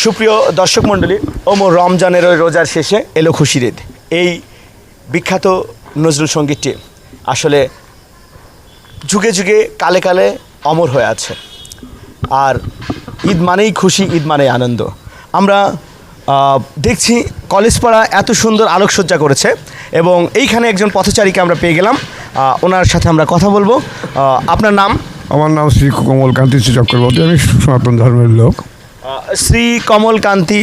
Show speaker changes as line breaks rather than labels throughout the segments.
সুপ্রিয় দর্শক মণ্ডলী, রমজানের রোজার শেষে এলো খুশির ঈদ। এই বিখ্যাত নজরুল সঙ্গীতটি আসলে যুগে যুগে কালে কালে অমর হয়ে আছে। আর ঈদ মানেই খুশি, ঈদ মানেই আনন্দ। আমরা দেখছি কলেজপাড়া এত সুন্দর আলোকসজ্জা করেছে এবং এইখানে একজন পথচারীকে আমরা পেয়ে গেলাম। ওনার সাথে আমরা কথা বলবো। আপনার নাম?
আমার নাম শ্রী কমলকান্তি চক্রবর্তী। আমি সনাতন ধর্মের লোক।
শ্রী কমলকান্তি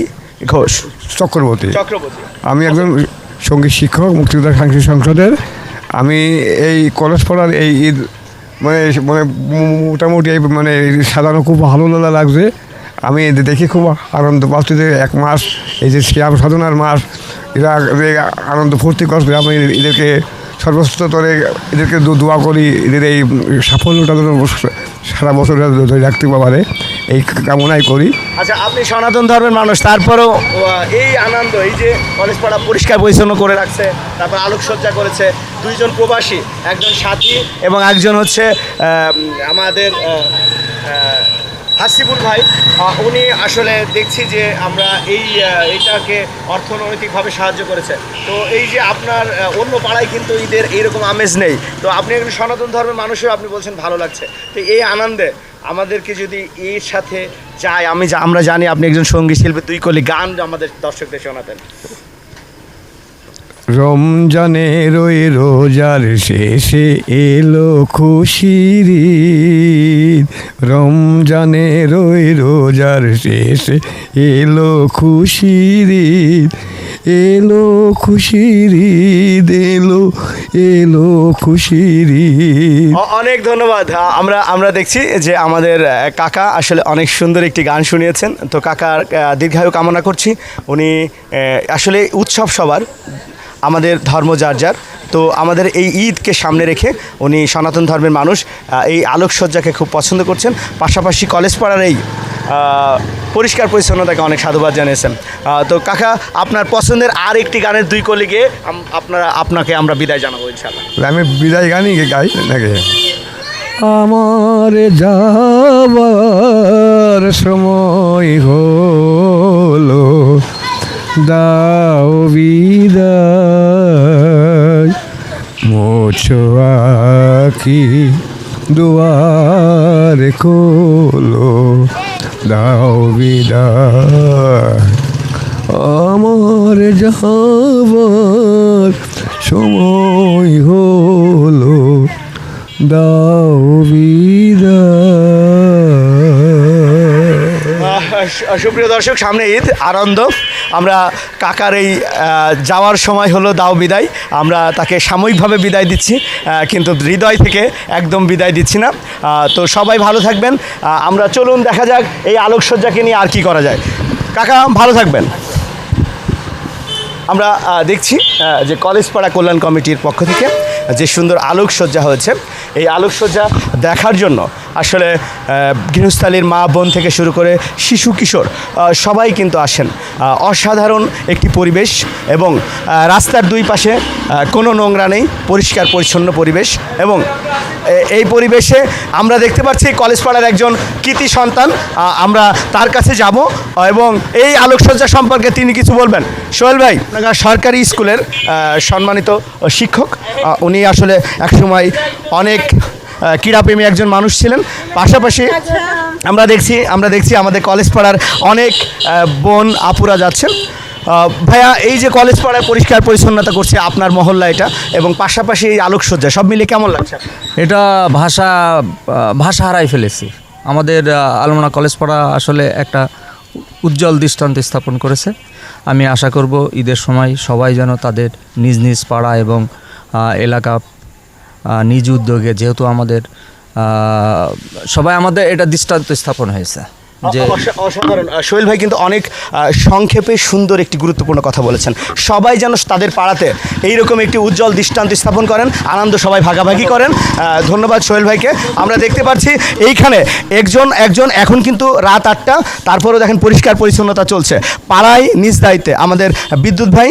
ঘোষ
চক্রবর্তী। আমি একজন
আচ্ছা।
সঙ্গীত শিক্ষক, মুক্তিযোদ্ধা সাংস্কৃতিক সংসদের। আমি এই কলেজপাড়ার এই ঈদ মানে মানে মোটামুটি মানে সাজানো খুব ভালো লাগছে। আমি দেখি খুব আনন্দ পাচ্ছি যে এক মাস এই যে শ্যাম সাধনার মাস, এরা আনন্দ ফুর্তি করছে। আমি এদেরকে সর্বস্তরে এদেরকে দোয়া করি, এদের এই সাফল্যটা সারা বছর ধরে রাখতে পারে এই কামনাই করি।
আচ্ছা, আপনি সনাতন ধর্মের মানুষ, তারপরেও এই আনন্দ, এই যে কলেজপাড়া পরিষ্কার পরিচ্ছন্ন করে রাখছে, তারপর আলোকসজ্জা করেছে, দুইজন প্রবাসী, একজন সাথী এবং একজন হচ্ছে আমাদের হাসিবুল ভাই। উনি আসলে দেখছি যে আমরা এইটাকে অর্থনৈতিকভাবে সাহায্য করেছে। তো এই যে আপনার অন্য পাড়ায় কিন্তু ঈদের এইরকম আমেজ নেই, তো আপনি একজন সনাতন ধর্মের মানুষও আপনি বলছেন ভালো লাগছে। তো এই আনন্দে আমাদেরকে যদি এর সাথে যায়, আমরা জানি আপনি একজন সঙ্গীত শিল্পী, দুই কলি গান আমাদের দর্শকদের শোনাতেন।
রমজানের ওই রোজার শেষে এলো খুশির ঈদ। রমজানের ওই রোজার শেষে এলো খুশির ঈদ। এলো খুশির ঈদ, এলো খুশির ঈদ।
অনেক ধন্যবাদ। আমরা দেখছি যে আমাদের কাকা আসলে অনেক সুন্দর একটি গান শুনিয়েছেন। তো কাকার দীর্ঘায়ু কামনা করছি। উনি আসলে উৎসব সবার, আমাদের ধর্ম যার যার। তো আমাদের এই ঈদকে সামনে রেখে উনি সনাতন ধর্মের মানুষ, এই আলোকসজ্জাকে খুব পছন্দ করছেন। পাশাপাশি কলেজপাড়ার এই পরিষ্কার পরিচ্ছন্নতাকে অনেক সাধুবাদ জানিয়েছেন। তো কাকা, আপনার পছন্দের আর একটি গানের দুই কলি গিয়ে আপনাকে আমরা বিদায় জানাবো ইনশাআল্লাহ।
আমি বিদায় গানই গাই নাকি? আমার যাবার সময় হলো, দাও বিদায়। মোছো আঁখি দুয়ার খোলো, দাও বিদায়। আমার যাবার সময় হলো, দাও
সুপ্রিয় দর্শক, সামনে ঈদ, আনন্দ। আমরা কাকার এই যাওয়ার সময় হলো দাও বিদায়, আমরা তাকে সাময়িকভাবে বিদায় দিচ্ছি, কিন্তু হৃদয় থেকে একদম বিদায় দিচ্ছি না। তো সবাই ভালো থাকবেন। আমরা চলুন দেখা যাক এই আলোকসজ্জাকে নিয়ে আর কি করা যায়। কাকা ভালো থাকবেন। আমরা দেখছি যে কলেজপাড়া কল্যাণ কমিটির পক্ষ থেকে যে সুন্দর আলোকসজ্জা হয়েছে, এই আলোকসজ্জা দেখার জন্য আসলে গৃহস্থালীর মা বোন থেকে শুরু করে শিশু কিশোর সবাই কিন্তু আসেন। অসাধারণ একটি পরিবেশ এবং রাস্তার দুই পাশে কোনো নোংরা নেই, পরিষ্কার পরিচ্ছন্ন পরিবেশ। এবং এই পরিবেশে আমরা দেখতে পাচ্ছি কলেজপাড়ার একজন কৃতি সন্তান, আমরা তার কাছে যাব এবং এই আলোকসজ্জা সম্পর্কে তিনি কিছু বলবেন। সোহেল ভাই, আপনার সরকারি স্কুলের সম্মানিত শিক্ষক, উনি আসলে একসময় অনেক ক্রীড়াপ্রেমী একজন মানুষ ছিলেন। পাশাপাশি আমরা দেখছি আমাদের কলেজপাড়ার অনেক বোন আপুরা যাচ্ছেন। ভাইয়া, এই যে কলেজপাড়ায় পরিষ্কার পরিচ্ছন্নতা করছে আপনার মহল্লা এটা, এবং পাশাপাশি এই আলোকসজ্জা, সব মিলে কেমন লাগছে?
এটা ভাষা হারাই ফেলেছি। আমাদের আলমোড়া কলেজপাড়া আসলে একটা উজ্জ্বল দৃষ্টান্ত স্থাপন করেছে। আমি আশা করব ঈদের সময় সবাই যেন তাদের নিজ নিজ পাড়া এবং এলাকা নিজ উদ্যোগে, যেহেতু আমাদের সবাই আমাদের এটা দৃষ্টান্ত স্থাপন হয়েছে যে
অসাধারণ। সোহেল ভাই কিন্তু অনেক সংক্ষেপে সুন্দর একটি গুরুত্বপূর্ণ কথা বলেছেন। সবাই যেন তাদের পাড়াতে এইরকম একটি উজ্জ্বল দৃষ্টান্ত স্থাপন করেন, আনন্দ সবাই ভাগাভাগি করেন। ধন্যবাদ সোহেল ভাইকে। আমরা দেখতে পাচ্ছি এইখানে একজন এখন কিন্তু রাত 8টা, তারপরেও দেখেন পরিষ্কার পরিচ্ছন্নতা চলছে পাড়ায় নিজ দায়িত্বে। আমাদের বিদ্যুৎ ভাই,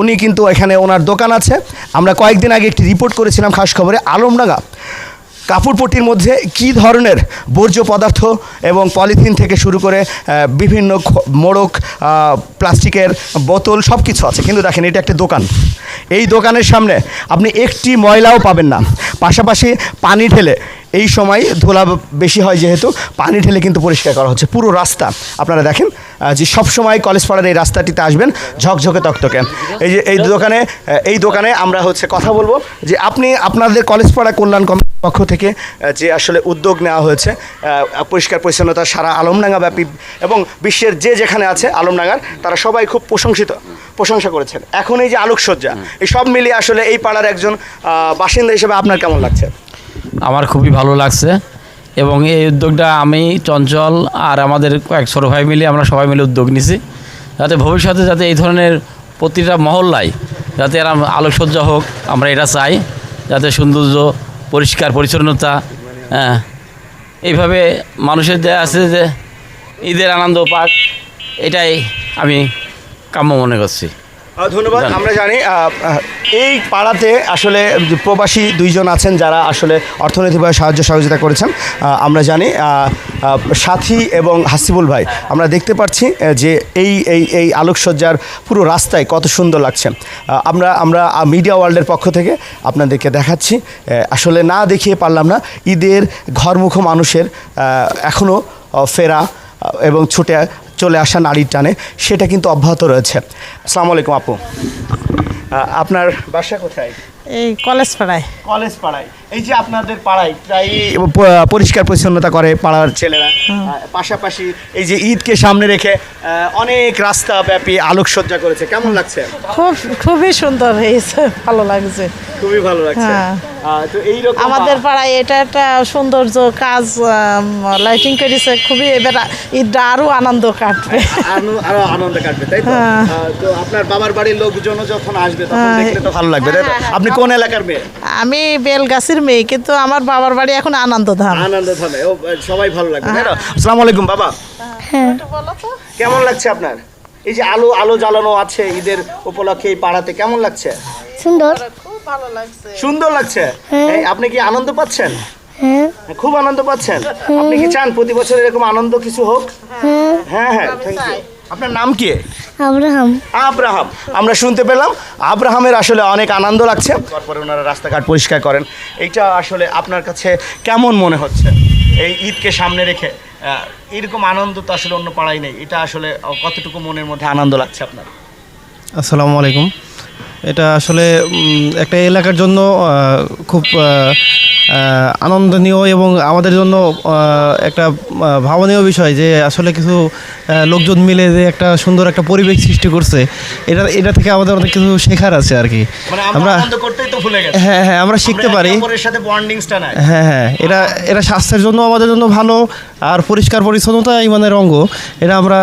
উনি কিন্তু এখানে ওনার দোকান আছে। আমরা কয়েকদিন আগে একটি রিপোর্ট করেছিলাম খাস খবরে, আলমডাঙ্গা কাপড়পট্টির মধ্যে কি ধরনের বর্জ্য পদার্থ এবং পলিথিন থেকে শুরু করে বিভিন্ন মোড়ক, প্লাস্টিকের বোতল সব কিছু আছে। কিন্তু দেখেন, এটা একটা দোকান। এই দোকানের সামনে আপনি একটি ময়লাও পাবেন না। পাশাপাশি পানি ঢেলে, এই সময় ধুলা বেশি হয় যেহেতু, পানি ঢেলে কিন্তু পরিষ্কার করা হচ্ছে পুরো রাস্তা। আপনারা দেখেন যে সবসময় কলেজ পাড়ার এই রাস্তাটিতে আসবেন ঝকঝকে তকতকে। এই যে এই দোকানে আমরা কথা বলবো যে আপনাদের কলেজ পাড়া কল্যাণ কমিটির পক্ষ থেকে যে আসলে উদ্যোগ নেওয়া হয়েছে পরিষ্কার পরিচ্ছন্নতা সারা আলমডাঙ্গা ব্যাপী এবং বিশ্বের যে যেখানে আছে আলমডাঙ্গার, তারা সবাই খুব প্রশংসা করেছেন। এখন এই যে আলোকসজ্জা, এই সব মিলিয়ে আসলে এই পাড়ার একজন বাসিন্দা হিসেবে আপনার কেমন লাগছে?
আমার খুবই ভালো লাগছে এবং এই উদ্যোগটা আমি, চঞ্চল আর আমাদের কয়েক ছোটো ভাই মিলে আমরা সবাই মিলে উদ্যোগ নিছি, যাতে ভবিষ্যতে যাতে এই ধরনের প্রতিটা মহল্লায় যাতে এরা আলোকসজ্জা হোক, আমরা এটা চাই। যাতে সৌন্দর্য, পরিষ্কার পরিচ্ছন্নতা, হ্যাঁ, এইভাবে মানুষের যে আছে যে ঈদের আনন্দ পাক, এটাই আমি কাম্য মনে করছি।
ধন্যবাদ। আমরা জানি এই পাড়াতে আসলে প্রবাসী দুইজন আছেন যারা আসলে অর্থনৈতিকভাবে সাহায্য সহযোগিতা করেছেন। আমরা জানি সাথী এবং হাসিবুল ভাই। আমরা দেখতে পাচ্ছি যে এই আলোকসজ্জার পুরো রাস্তায় কত সুন্দর লাগছে। আমরা মিডিয়া ওয়ার্ল্ডের পক্ষ থেকে আপনাদেরকে দেখাচ্ছি। আসলে না দেখিয়ে পারলাম না, ঈদের ঘরমুখো মানুষের এখনও ফেরা এবং ছুটে চলে আসা নারীর টানে, সেটা কিন্তু অব্যাহত রয়েছে। আসসালামু আলাইকুম আপু, আপনার বাসা কোথায়?
এই কলেজ পাড়ায়।
কলেজ পাড়ায়। এই যে আপনাদের পাড়ায় প্রায় পরিষ্কার পরিচ্ছন্নতা করে পাড়ার ছেলেরা, পাশাপাশি এই যে ঈদকে সামনে রেখে অনেক রাস্তা ব্যাপী আলোকসজ্জা করেছে, কেমন লাগছে?
খুবই সুন্দর হয়েছে, ভালো লাগছে।
খুবই ভালো লাগছে। তো এইরকম
আমাদের পাড়ায় এটা একটা সৌন্দর্য কাজ, লাইটিং করেছে খুবই। এবার ঈদটা আরো আনন্দ কাটবে,
আরো আনন্দ কাটবে, তাই তো? তো আপনার বাবার বাড়ির লোকজন যখন আসবে তখন দেখলে তো ভালো লাগবে, তাই তো? আপনি কোন এলাকার মেয়ে?
আমি বেলগাছির মেয়ে, কিন্তু আমার বাবার বাড়ি এখন আনন্দধাম।
আনন্দধামে সবাই ভালো লাগবে, তাই না? আসসালামু আলাইকুম বাবা, কেমন লাগছে আপনার? এই যে আলো জ্বালানো আছে ঈদের উপলক্ষে এই পাড়াতে, কেমন লাগছে?
সুন্দর,
খুব ভালো লাগছে।
সুন্দর লাগছে। আপনি কি আনন্দ পাচ্ছেন?
হ্যাঁ
খুব আনন্দ পাচ্ছেন। আপনি কি চান প্রতি বছর এরকম আনন্দ কিছু হোক? হ্যাঁ, থ্যাংক ইউ। আপনার নাম কি?
আব্রাহাম।
আব্রাহাম। আমরা শুনতে পেলাম আব্রাহামের আসলে অনেক আনন্দ লাগছে। তারপরে ওনারা রাস্তাঘাট পরিষ্কার করেন। এইটা আসলে আপনার কাছে কেমন মনে হচ্ছে এই ঈদকে সামনে রেখে? এরকম আনন্দ তো আসলে অন্য পাড়ায় নেই। এটা আসলে কতটুকু মনের মধ্যে আনন্দ লাগছে আপনার?
আসসালামু আলাইকুম। এটা আসলে একটা এলাকার জন্য খুব আনন্দনীয় এবং আমাদের জন্য একটা ভাবনীয় বিষয় যে আসলে কিছু লোকজন মিলে যে একটা সুন্দর একটা পরিবেশ সৃষ্টি করছে, এটা থেকে আমাদের অনেক কিছু শেখার আছে আর কি।
আমরা আনন্দ করতেই তো ভুলে গেছি।
হ্যাঁ, আমরা শিখতে পারি।
অপরের সাথে বন্ডিংসটা নাই।
হ্যাঁ, এটা স্বাস্থ্যের জন্য আমাদের জন্য ভালো, আর পরিষ্কার পরিচ্ছন্নতা ইমানের অঙ্গ। এটা আমরা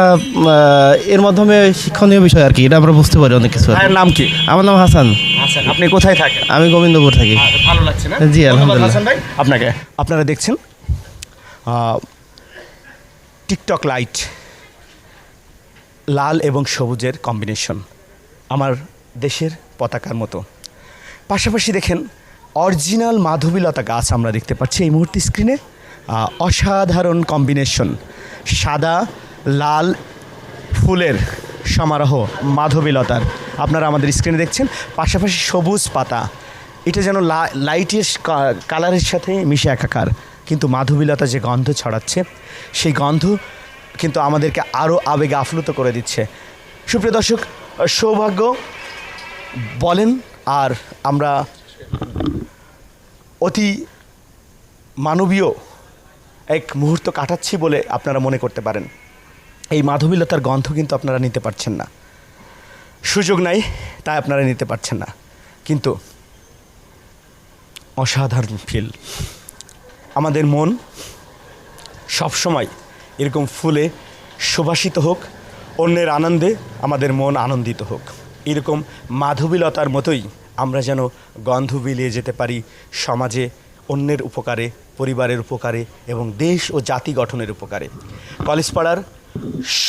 এর মাধ্যমে শিক্ষণীয় বিষয় আর কি, এটা আমরা বুঝতে পারি অনেক কিছু।
নাম কি?
আমার নাম হাসান।
আপনি কোথায় থাকেন?
আমি গোবিন্দপুর থাকি।
ভালো লাগছে না?
জি, আলহামদুলিল্লাহ।
হাসান ভাই, আপনাকে। আপনারা দেখছেন টিকটক লাইট, লাল এবং সবুজের কম্বিনেশন, আমার দেশের পতাকার মতো। পাশাপাশি দেখেন অরিজিনাল মাধবীলতা গাছ আমরা দেখতে পাচ্ছি এই মুহূর্তে স্ক্রিনে। অসাধারণ কম্বিনেশন, সাদা লাল ফুলের সমারোহ মাধবীলতার আপনারা আমাদের স্ক্রিনে দেখছেন। পাশাপাশি সবুজ পাতা, এটা যেন লাইটের কালারের সাথে মিশে একাকার, কিন্তু মাধবীলতা যে গন্ধ ছড়াচ্ছে সেই গন্ধ কিন্তু আমাদেরকে আরও আবেগে আপ্লুত করে দিচ্ছে। সুপ্রিয় দর্শক, সৌভাগ্য বলেন আর আমরা অতি মানবীয় এক মুহূর্ত কাটাচ্ছি বলে আপনারা মনে করতে পারেন। এই মাধবীলতার গন্ধ কিন্তু আপনারা নিতে পারছেন না, সুযোগ নাই তাই আপনারা নিতে পারছেন না, কিন্তু অসাধারণ ফিল। আমাদের মন সবসময় এরকম ফুলে সুবাসিত হোক, অন্যের আনন্দে আমাদের মন আনন্দিত হোক। এরকম মাধবীলতার মতোই আমরা যেন গন্ধ বিলিয়ে যেতে পারি সমাজে, অন্যের উপকারে, পরিবারের উপকারে এবং দেশ ও জাতি গঠনের উপকারে। কলেজপাড়ার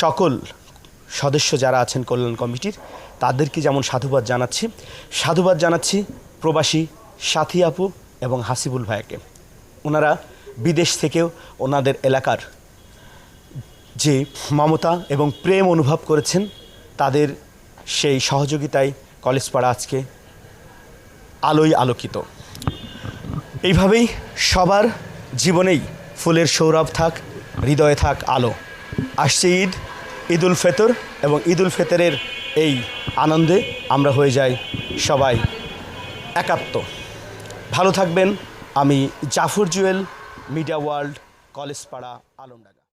সকল সদস্য যারা আছেন কল্যাণ কমিটির, তাদেরকে যেমন সাধুবাদ জানাচ্ছি প্রবাসী সাথী আপু এবং হাসিবুল ভাইকে। ওনারা বিদেশ থেকেও ওনাদের এলাকার যে মমতা এবং প্রেম অনুভব করেছেন, তাদের সেই সহযোগিতায় কলেজপাড়া আজকে আলোয় আলোকিত। এইভাবেই সবার জীবনেই ফুলের সৌরভ থাক, হৃদয়ে থাক আলো। আসছে ঈদ উল ফিতর, এবং ঈদ উল ফিতরের এই আনন্দে আমরা হয়ে যাই সবাই একাত্ম। ভালো থাকবেন। আমি জাফর জুয়েল, মিডিয়া ওয়ার্ল্ড, কলেজপাড়া, আলমডাঙ্গা।